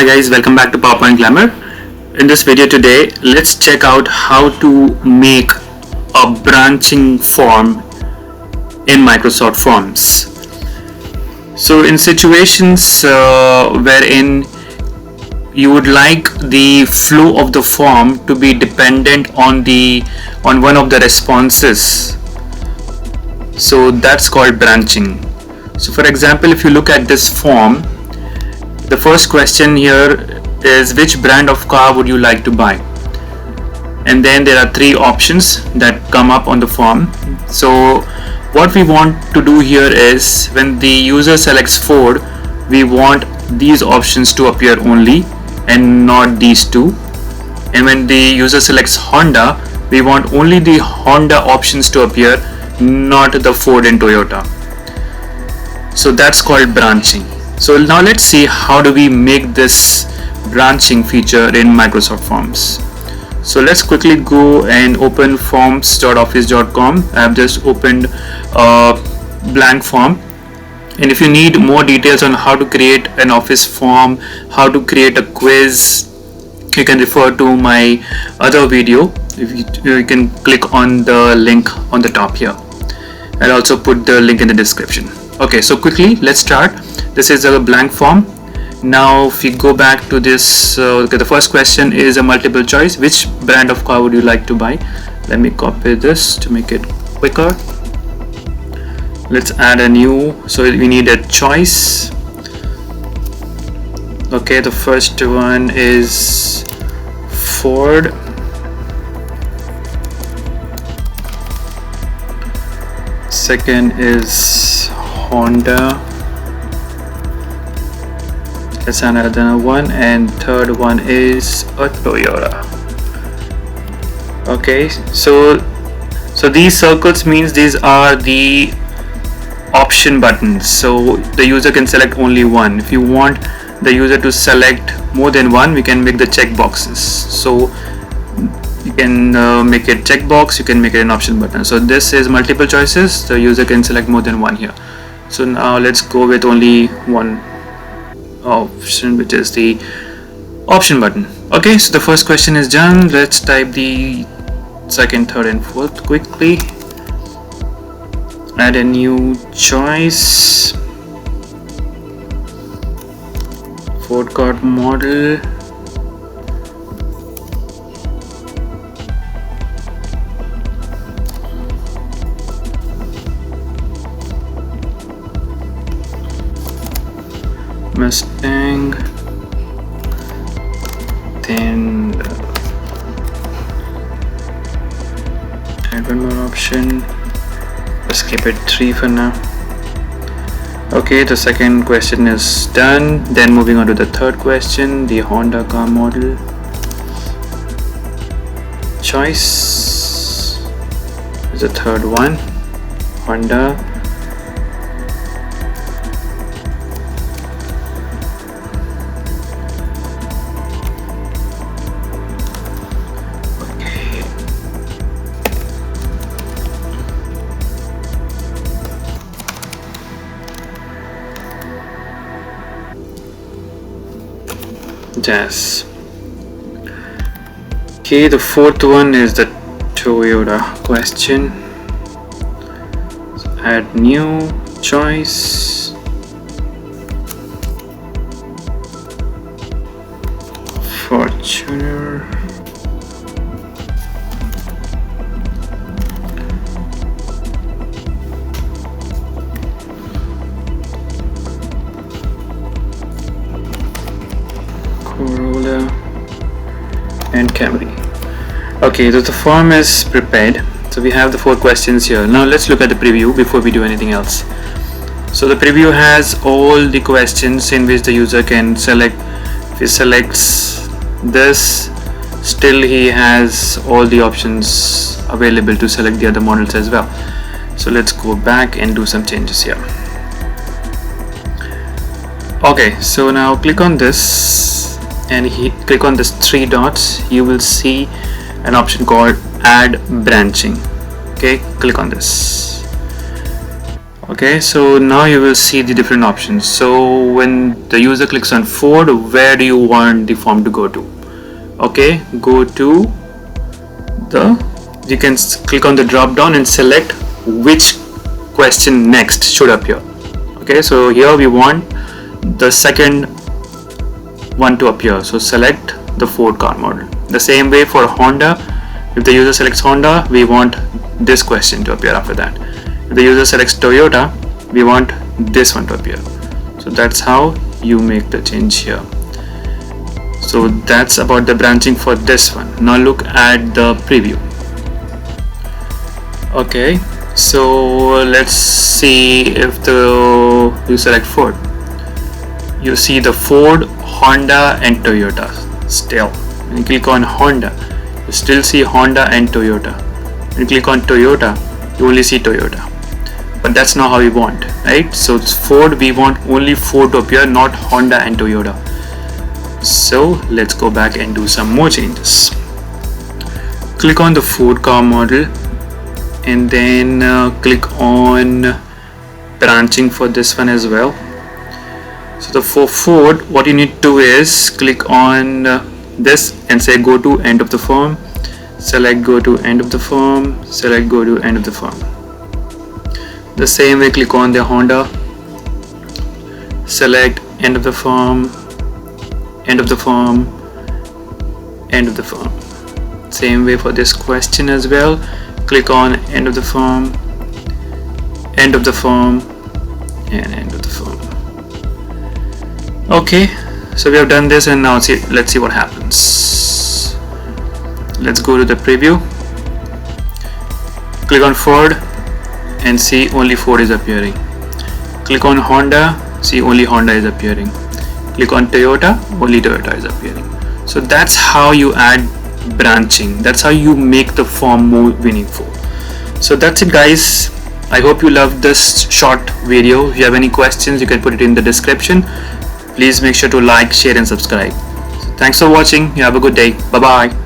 Hi guys, welcome back to PowerPoint Glamour. In this video today, let's check out how to make a branching form in Microsoft Forms. So in situations wherein you would like the flow of the form to be dependent on one of the responses, so that's called branching. So for example, if you look at this form, the first question here is which brand of car would you like to buy, and then there are three options that come up on the form. So what we want to do here is when the user selects Ford, we want these options to appear only and not these two, and when the user selects Honda, we want only the Honda options to appear, not the Ford and Toyota. So that's called branching. So now let's see how do we make this branching feature in Microsoft Forms. So let's quickly go and open forms.office.com. I have just opened a blank form, and if you need more details on how to create an office form, how to create a quiz, you can refer to my other video. You can click on the link on the top here. I'll also put the link in the description. Okay, so quickly let's start. This is a blank form. Now if you go back to this, the first question is a multiple choice. Which brand of car would you like to buy? Let me copy this to make it quicker. Let's add a new, so we need a choice. Okay, the first one is Ford. Second is Honda. Let's add another one, and third one is a Toyota. Okay, so these circles means these are the option buttons, so the user can select only one. If you want the user to select more than one, we can make the check boxes. So you can make it checkbox, you can make it an option button. So this is multiple choices, the user can select more than one here. So now let's go with only one option, which is the option button. Okay, so the first question is done. Let's type the second, third and fourth quickly. Add a new choice. Ford car model. Mustang. Then add one more option. Let's keep it 3 for now. Okay, the second question is done. Then moving on to the third question, the Honda car model. Choice is the third one, Honda. Yes. Okay, the fourth one is the Toyota question. So add new choice. Fortuner. Corolla and Camry. Okay, so the form is prepared. So we have the 4 questions here. Now let's look at the preview before we do anything else. So the preview has all the questions in which the user can select. If he selects this, still he has all the options available to select the other models as well. So let's go back and do some changes here. Okay, so now click on this and click on this 3 dots. You will see an option called add branching. Okay, click on this. Okay, so now you will see the different options. So when the user clicks on Ford, where do you want the form to go to? Okay, go to you can click on the drop down and select which question next should appear. Okay, so here we want the second one to appear, so select the Ford car model. The same way for Honda, if the user selects Honda, we want this question to appear after that. If the user selects Toyota, we want this one to appear. So that's how you make the change here. So that's about the branching for this one. Now look at the preview. Okay, so let's see if you select Ford. You see the Ford, Honda and Toyota still. When you click on Honda, you still see Honda and Toyota. When you click on Toyota, you only see Toyota. But that's not how we want, right? So it's Ford, we want only Ford to appear, not Honda and Toyota. So let's go back and do some more changes. Click on the Ford car model and then click on branching for this one as well. So for Ford, what you need to do is click on this and say go to end of the form, select go to end of the form, select go to end of the form. The same way, click on the Honda, select end of the form, end of the form, end of the form. Same way for this question as well, click on end of the form, end of the form and end of the form. Okay, so we have done this and now let's see what happens. Let's go to the preview, click on Ford and see only Ford is appearing. Click on Honda, see only Honda is appearing. Click on Toyota, only Toyota is appearing. So that's how you add branching. That's how you make the form more meaningful. So that's it guys. I hope you loved this short video. If you have any questions, you can put it in the description. Please make sure to like, share and subscribe. So thanks for watching. You have a good day. Bye bye.